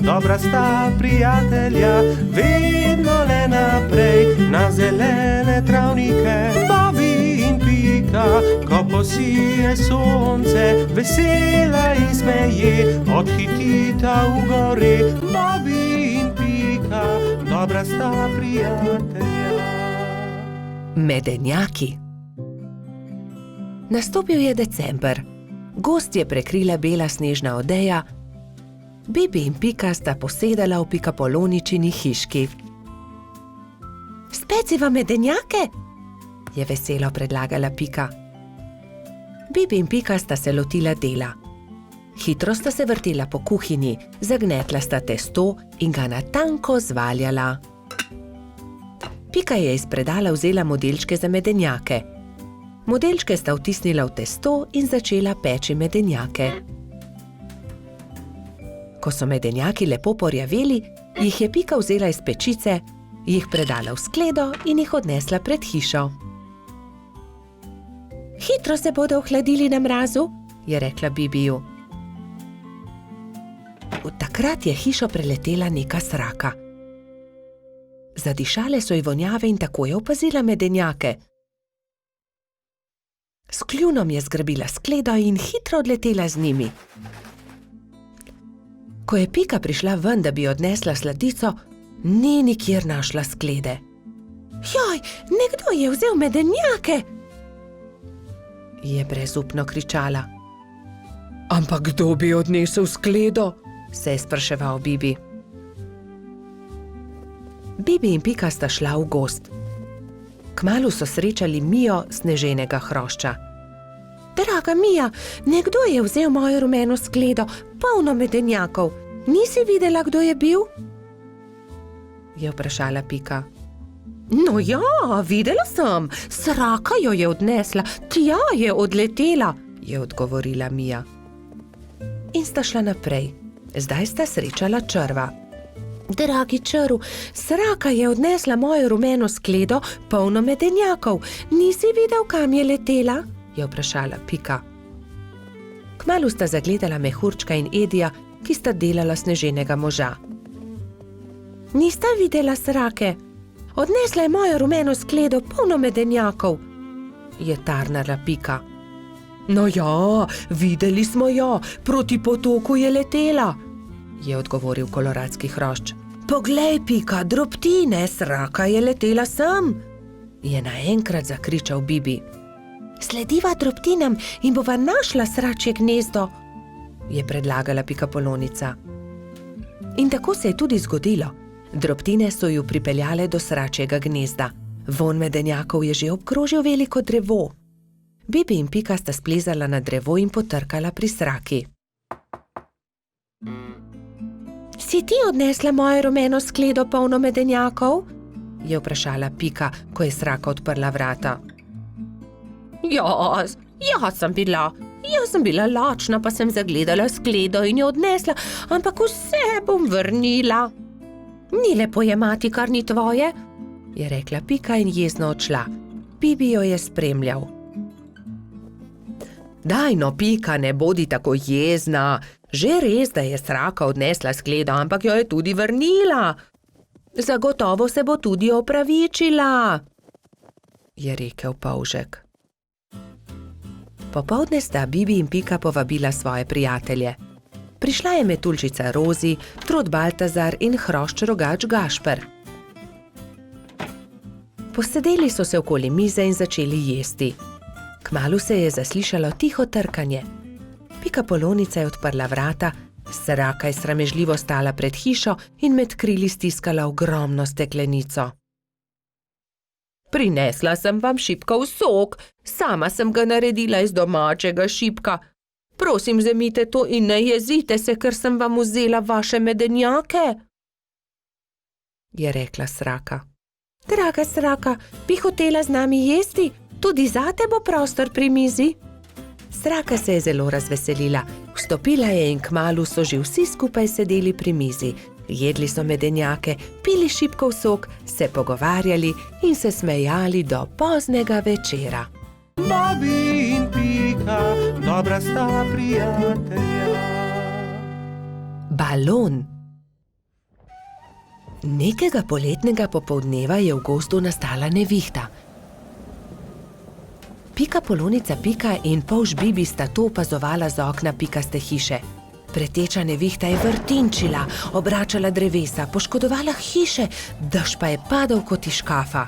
dobra sta prijatelja, vedno le naprej na zelene travnike. Bobby in Pika, ko posije sonce, vesela in smeje, odhitita v gori. Bobby in Pika, dobra sta prijatelja. Medenjaki. Nastopil je december. Gozd je prekrila bela snežna odeja. Bibi in Pika sta posedala v Pikapoloničini hiški. Speciva medenjake? Je veselo predlagala Pika. Bibi in Pika sta se lotila dela. Hitro sta se vrtela po kuhinji, zagnetla sta testo in ga na tanko zvaljala. Pika je iz predala vzela modelčke za medenjake. Modelčke sta vtisnila v testo in začela peči medenjake. Ko so medenjaki lepo porjaveli, jih je Pika vzela iz pečice, jih predala v skledo in jih odnesla pred hišo. Hitro se bodo ohladili na mrazu, je rekla Bibiju. Takrat je hišo preletela neka sraka. Zadišale so ji vonjave in tako je opazila medenjake. S kljunom je zgrabila skledo in hitro odletela z njimi. Ko je Pika prišla ven, da bi odnesla sladico, ni nikjer našla sklede. Joj, nekdo je vzel medenjake! Je brezupno kričala. Ampak kdo bi odnesel skledo? Se je spraševal Bibi. Bibi in Pika sta šla v gozd. Kmalu so srečali Mijo sneženega hrošča. Draga Mija, nekdo je vzel mojo rumeno skledo, polno medenjakov. Nisi videla, kdo je bil? Je vprašala Pika. No ja, videla sem. Sraka jo je odnesla, tja je odletela, je odgovorila Mija. In sta šla naprej. Zdaj sta srečala črva. Dragi črv, sraka je odnesla mojo rumeno skledo, polno medenjakov. Nisi videl, kam je letela? Je vprašala Pika. Kmalu sta zagledala Mehurčka in Edija, ki sta delala sneženega moža. Nista videla srake? Odnesla je mojo rumeno skledo, polno medenjakov, je tarnala Pika. No ja, videli smo jo, proti potoku je letela, je odgovoril koloradski hrošč. Poglej, Pika, drobtine, sraka je letela sem, je naenkrat zakričal Bibi. Slediva drobtinam in bova našla sračje gnezdo, je predlagala Pikapolonica. In tako se je tudi zgodilo. Drobtine so ju pripeljale do sračjega gnezda. Vonj medenjakov je že obkrožil veliko drevo. Bibi in Pika sta splezala na drevo in potrkala pri sraki. Si ti odnesla mojo rumeno skledo, polno medenjakov? Je vprašala Pika, ko je sraka odprla vrata. Jaz sem bila lačna, pa sem zagledala skledo in jo odnesla, ampak vse bom vrnila. Ni lepo jemati, kar ni tvoje, je rekla Pika in jezno odšla. Bibi jo je spremljal. Daj no, Pika, ne bodi tako jezna. Že res, da je sraka odnesla skledo, ampak jo je tudi vrnila. Zagotovo se bo tudi opravičila, je rekel polžek. Popoldne sta Bibi in Pika povabila svoje prijatelje. Prišla je metuljčica Rozi, trod Baltazar in hrošč rogač Gašper. Posedeli so se okoli mize in začeli jesti. Kmalu se je zaslišalo tiho trkanje. Pikapolonica je odprla vrata, sraka je sramežljivo stala pred hišo in med krili stiskala ogromno steklenico. Prinesla sem vam šipkov sok, sama sem ga naredila iz domačega šipka. Prosim, vzemite to in ne jezite se, ker sem vam vzela vaše medenjake, je rekla sraka. Draga sraka, bi hotela z nami jesti? Tudi zate bo prostor pri mizi. Sraka se je zelo razveselila. Vstopila je in kmalu so že vsi skupaj sedeli pri mizi. Jedli so medenjake, pili šipkov sok, se pogovarjali in se smejali do poznega večera. Bobby in Pika, dobra sta prijatelja. Balon. Nekega poletnega popoldneva je v gozdu nastala nevihta. Pika Polonica Pika in polž Bibi sta to opazovala z okna pikaste hiše. Preteča nevihta je vrtinčila, obračala drevesa, poškodovala hiše, dež pa je padal kot iz škafa.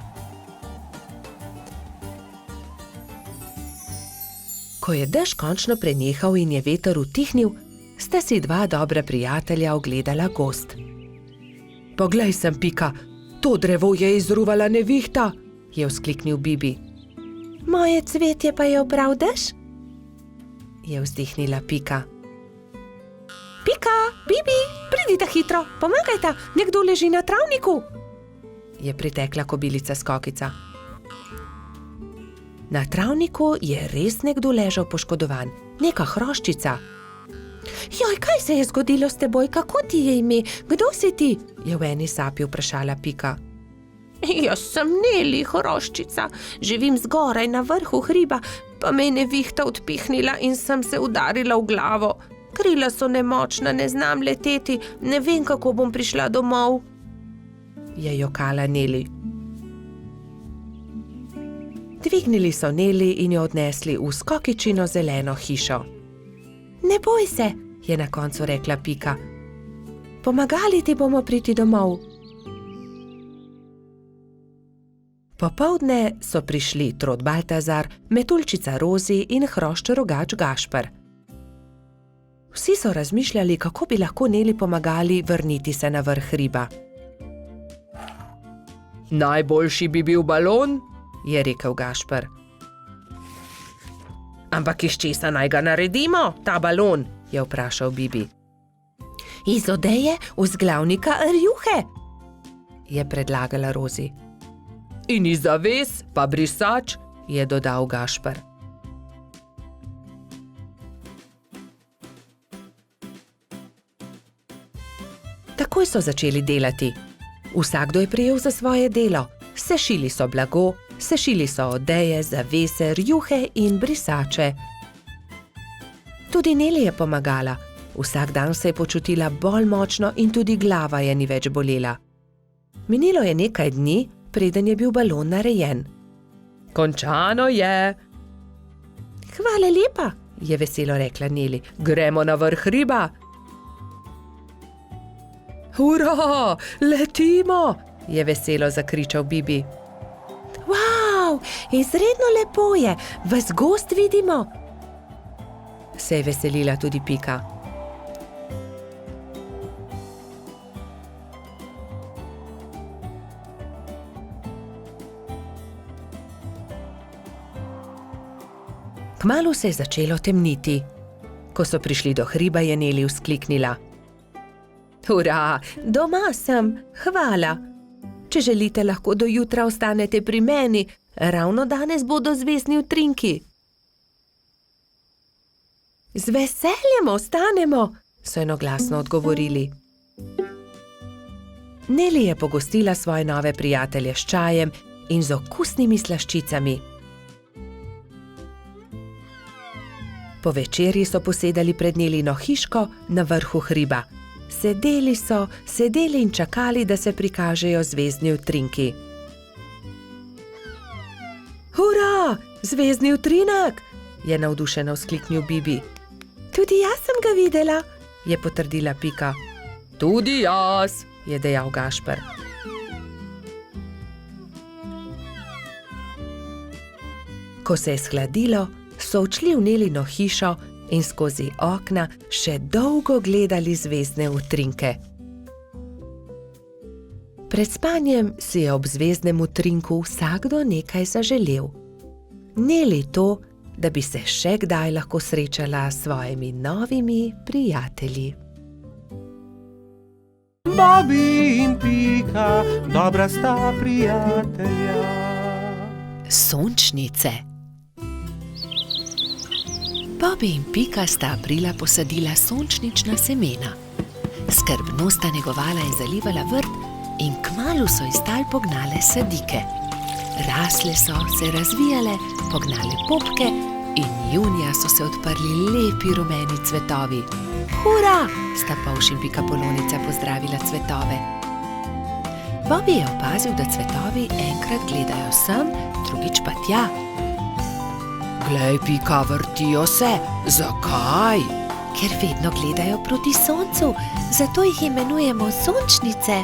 Ko je dež končno prenehal in je veter utihnil, sta si dva dobra prijatelja ogledala gozd. Poglej sem, Pika, to drevo je izruvala nevihta, je vzkliknil Bibi. Moje cvetje pa je obral dež? Je vzdihnila Pika. Pika, Bibi, pridite hitro, pomagajta, nekdo leži na travniku, je pritekla kobilica Skokica. Na travniku je res nekdo ležal poškodovan, neka hroščica. Joj, kaj se je zgodilo s teboj, kako ti je ime, kdo si ti? Je v eni sapi vprašala Pika. Jaz sem Neli, hroščica, živim zgoraj na vrhu hriba, pa me je nevihta odpihnila in sem se udarila v glavo. Krila so nemočna, ne znam leteti, ne vem, kako bom prišla domov, je jokala Neli. Dvignili so Neli in jo odnesli v Skokičino zeleno hišo. Ne boj se, je na koncu rekla Pika. Pomagali ti bomo priti domov. Popoldne so prišli Trod Baltazar, Metuljčica Rozi in hrošč rogač Gašper. Vsi so razmišljali, kako bi lahko Neli pomagali vrniti se na vrh hriba. Najboljši bi bil balon, je rekel Gašper. Ampak iz česa naj ga naredimo, ta balon, je vprašal Bibi. Iz odeje vzglavnika rjuhe, je predlagala Rozi. In iz zaves pa brisač, je dodal Gašper. Takoj so začeli delati. Vsakdo je prijel za svoje delo. Sešili so blago, sešili so odeje, zavese, rjuhe in brisače. Tudi Neli je pomagala. Vsak dan se je počutila bolj močno in tudi glava je ni več bolela. Minilo je nekaj dni, preden je bil balon narejen. Končano je. Hvala lepa, je veselo rekla Neli. Gremo na vrh hriba. Hurra, letimo, je veselo zakričal Bibi. Wow, izredno lepo je, ves gozd vidimo, se je veselila tudi Pika. Kmalu se je začelo temniti. Ko so prišli do hriba, je Neli vzkliknila. Hurra, doma sem, hvala. Če želite, lahko do jutra ostanete pri meni, ravno danes bodo zvezdni utrinki. Z veseljem ostanemo, so enoglasno odgovorili. Neli je pogostila svoje nove prijatelje s čajem in z okusnimi slaščicami. Po večerji so posedali pred Nelino hiško na vrhu hriba. Sedeli in čakali, da se prikažejo zvezdni utrinki. Hurra, zvezdni utrinek, je navdušeno vzkliknil Bibi. Tudi jaz sem ga videla, je potrdila Pika. Tudi jaz, je dejal Gašper. Ko se je shladilo, so odšli v Nelino hišo in skozi okna še dolgo gledali zvezdne utrinke. Pred spanjem si je ob zvezdnem utrinku vsakdo nekaj zaželel. Neli to, da bi se še kdaj lahko srečala s svojimi novimi prijatelji. Bobby in Pika, dobra sta prijatelja. Sončnice. Bobby in Pika sta aprila posadila sončnična semena. Skrbno sta negovala in zalivala vrt in kmalu so iz tal pognale sadike. Rasle so, se razvijale, pognale popke in junija so se odprli lepi rumeni cvetovi. Hura, sta polž in Pika Polonica pozdravila cvetove. Bobby je opazil, da cvetovi enkrat gledajo sem, drugič pa tja. Glej, Pika, vrtijo se. Zakaj? Ker vedno gledajo proti soncu, zato jih imenujemo sončnice.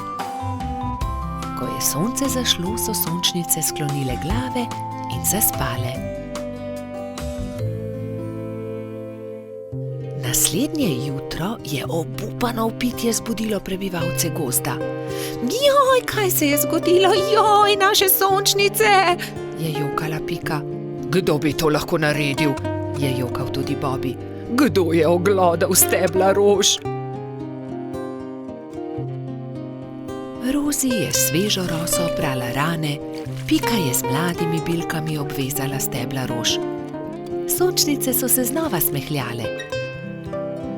Ko je sonce zašlo, so sončnice sklonile glave in zaspale. Naslednje jutro je obupano vpitje zbudilo prebivalce gozda. Joj, kaj se je zgodilo? Joj, naše sončnice! Je jokala Pika. Kdo bi to lahko naredil? Je jokal tudi Bobby. Kdo je oglodal stebla rož? Rozi je svežo roso oprala rane, Pika je z mladimi bilkami obvezala stebla rož. Sončnice so se znova smehljale.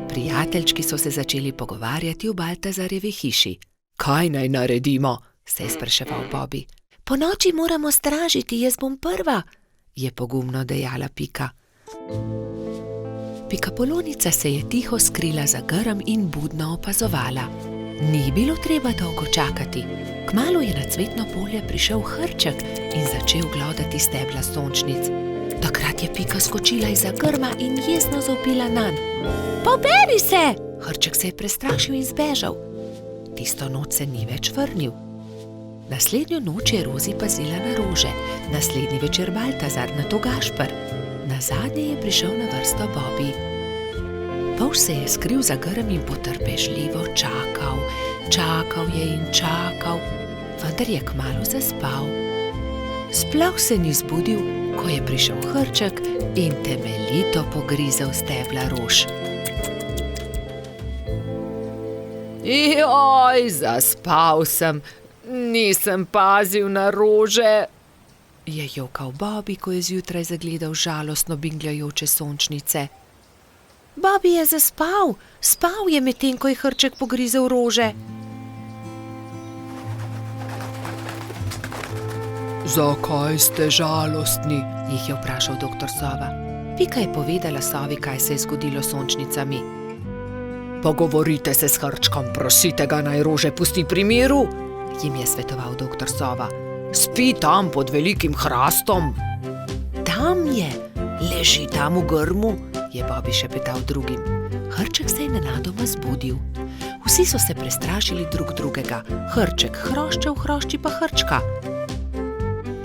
Prijateljčki so se začeli pogovarjati v Baltazarjevi hiši. Kaj naj naredimo? Se je spraševal Bobby. Ponoči moramo stražiti, jaz bom prva, je pogumno dejala Pika. Pikapolonica se je tiho skrila za grm in budno opazovala. Ni bilo treba dolgo čakati. Kmalu je na cvetno polje prišel hrček in začel glodati stebla sončnic. Takrat je Pika skočila izza grma in jezno zavpila nanj. Poberi se! Hrček se je prestrašil in zbežal. Tisto noč se ni več vrnil. Naslednjo noč je Rozi pazila na rože, naslednji večer Baltazar, nato Gašper. Nazadnje je prišel na vrsto Bobby. Polž se je skril za grm in potrpežljivo čakal. Čakal je in čakal, vendar je kmalu zaspal. Sploh se ni zbudil, ko je prišel hrček in temeljito pogrizel stebla rož. Joj, zaspal sem, nisem pazil na rože, je jokal Bobby, ko je zjutraj zagledal žalostno bingljajoče sončnice. Bobby je zaspal, spal je medtem, ko je hrček pogrizel rože. Zakaj ste žalostni? Jih je vprašal doktor Sova. Pika je povedala Sovi, kaj se je zgodilo s sončnicami. Pogovorite se s hrčkom, prosite ga, naj rože pusti pri miru, jim je svetoval doktor Sova. Spi tam pod velikim hrastom. Tam je, leži tam v grmu, je Bobby šepetal drugim. Hrček se je nenadoma zbudil. Vsi so se prestrašili drug drugega. Hrček hrošča, v hrošči pa hrčka.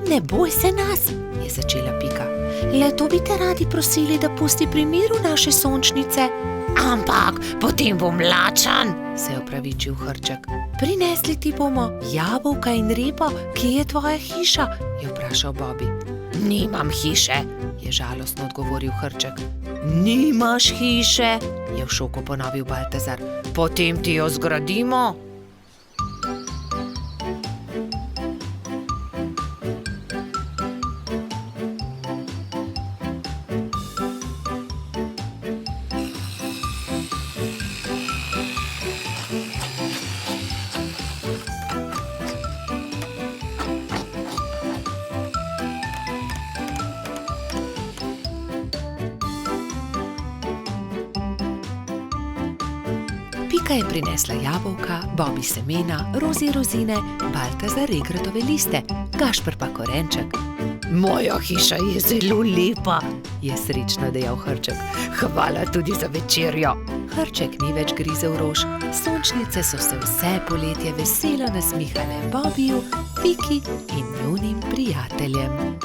Ne boj se nas, je začela Pika. Le to bi te radi prosili, da pusti pri miru naše sončnice. Ampak potem bom lačan, se je opravičil hrček. Prinesli ti bomo jabolka in repo, kje je tvoja hiša, je vprašal Bobby. Nimam hiše, je žalostno odgovoril hrček. Nimaš hiše, je v šoku ponovil Baltazar. Potem ti jo zgradimo. Pika je prinesla jabolka, Bobby semena, Rozi rozine, Baltazar regratove liste, Gašper pa korenček. Moja hiša je zelo lepa, je srečno dejal hrček. Hvala tudi za večerjo. Hrček ni več grizel rož, sončnice so se vse poletje veselo nasmihale Bobbyju, Piki in njunim prijateljem.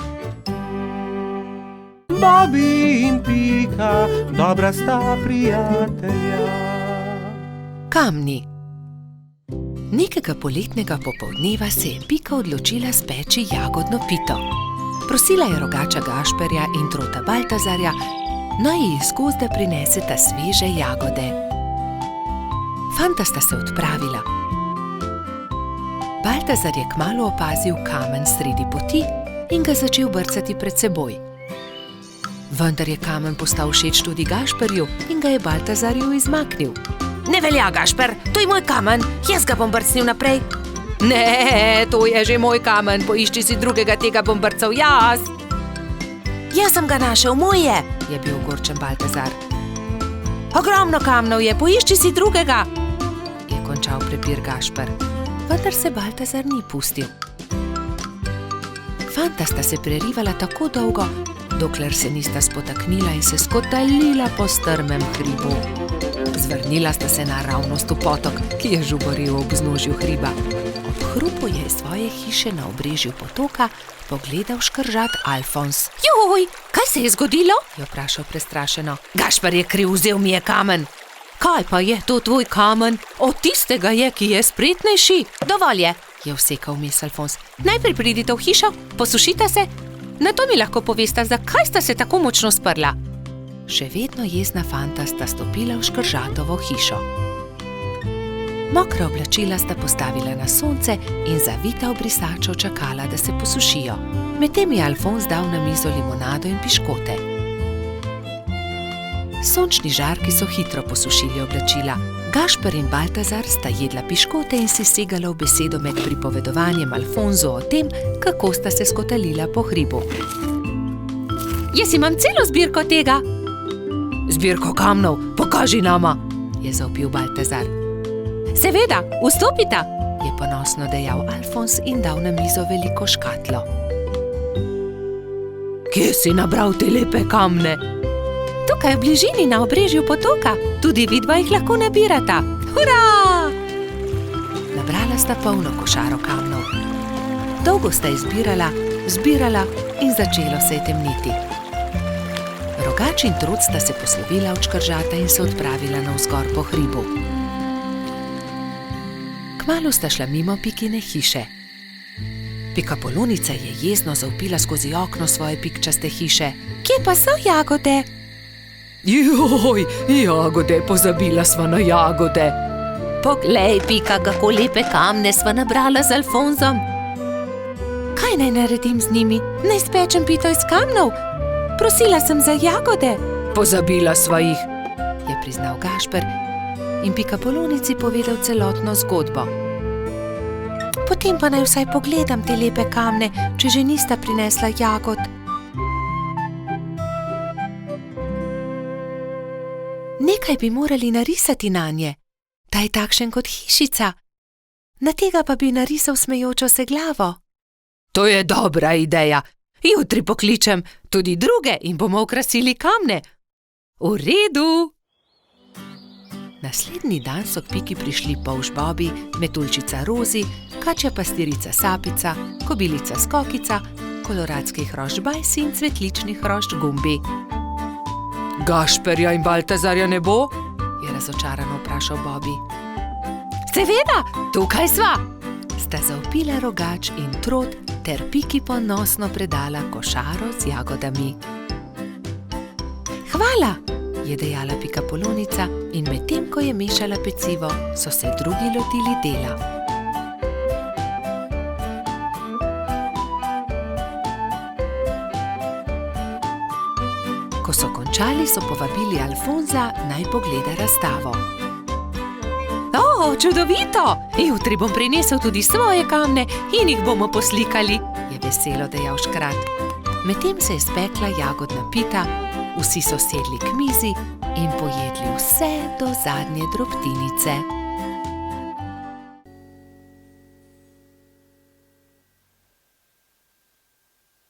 Bobby in Pika, dobra sta prijatelja. Kamni. Nekega poletnega popoldneva se je Pika odločila speči jagodno pito. Prosila je rogača Gašperja in trota Baltazarja, naj ji iz gozda prineseta sveže jagode. Fanta sta se odpravila. Baltazar je kmalu opazil kamen sredi poti in ga začel brcati pred seboj. Vendar je kamen postal všeč tudi Gašperju in ga je Baltazarju izmaknil. Ne velja, Gašper, to je moj kamen, jaz ga bom brcnil naprej. Ne, to je že moj kamen, poišči si drugega, tega bom brcal jaz. Jaz sem ga našel, moj je bil ogorčen Baltazar. Ogromno kamnov je, poišči si drugega, je končal prepir Gašper. vendar se Baltazar ni pustil. Fanta sta se prerivala tako dolgo, dokler se nista spotaknila in se skotalila po strmem hribu. Zvrnila sta se naravnost v potok, ki je žuboril ob vznožju hriba. Ob hrupu je iz svoje hiše na obrežju potoka pogledal škržat Alfons. Joj, kaj se je zgodilo? Je vprašal prestrašeno. Gašper je kriv, vzel mi je kamen. Kaj pa je to tvoj kamen? Od tistega je, ki je spretnejši. Dovolj je vsekal vmes Alfons. Najprej pridite v hišo, posušite se, nato mi lahko povesta, zakaj sta se tako močno sprla. Še vedno jezna fanta sta stopila v škržatovo hišo. Mokra oblačila sta postavila na sonce in zavita v brisačo čakala, da se posušijo. Medtem je Alfons dal na mizo limonado in piškote. Sončni žarki so hitro posušili oblačila. Gašper in Baltazar sta jedla piškote in si segala v besedo med pripovedovanjem Alfonzu o tem, kako sta se skotalila po hribu. Jaz imam celo zbirko tega. Zbirko kamnov, pokaži nama, je zavpil Baltazar. Seveda, vstopita, je ponosno dejal Alfons in dal na mizo veliko škatlo. Kje si nabral te lepe kamne? Tukaj v bližini na obrežju potoka, tudi vidva jih lahko nabirata. Hurra! Nabrala sta polno košaro kamnov. Dolgo sta izbirala, zbirala in začelo se je temniti. Rogač in Trud sta se poslovila od škržata in se odpravila navzgor po hribu. Kmalu sta šla mimo Pikine hiše. Pikapolonica je jezno zavpila skozi okno svoje pikčaste hiše. Kje pa so jagode? Joj, jagode, pozabila sva na jagode. Poglej, Pika, kako lepe kamne sva nabrala z Alfonzom. Kaj naj naredim z njimi? Naj spečem pito iz kamnov? Prosila sem za jagode. Pozabila sva jih, je priznal Gašper in Pikapolonici povedal celotno zgodbo. Potem pa naj vsaj pogledam te lepe kamne, če že nista prinesla jagod. Nekaj bi morali narisati nanje, da je takšen kot hišica. Na tega pa bi narisal smejočo se glavo. To je dobra ideja. Jutri pokličem tudi druge in bomo okrasili kamne. V redu. Naslednji dan so k Piki prišli polž Bobi, metuljčica Rozi, kačja pastirica Sapica, kobilica Skokica, koloradski hrošč Bajsi in cvetlični hrošč Gumbi. Gašperja in Baltazarja ne bo? Je razočarano vprašal Bobi. Seveda, tukaj sva! Sta zavpila Rogač in Trod ter Piki ponosno predala košaro z jagodami. Hvala, je dejala Pikapolonica in medtem, ko je mešala pecivo, so se drugi lotili dela. Ko so končali, so povabili Alfonza, naj pogleda razstavo. O, čudovito! Jutri bom prinesel tudi svoje kamne in jih bomo poslikali, je veselo dejal škrat. Medtem se je spekla jagodna pita, vsi so sedli k mizi in pojedli vse do zadnje drobtinice.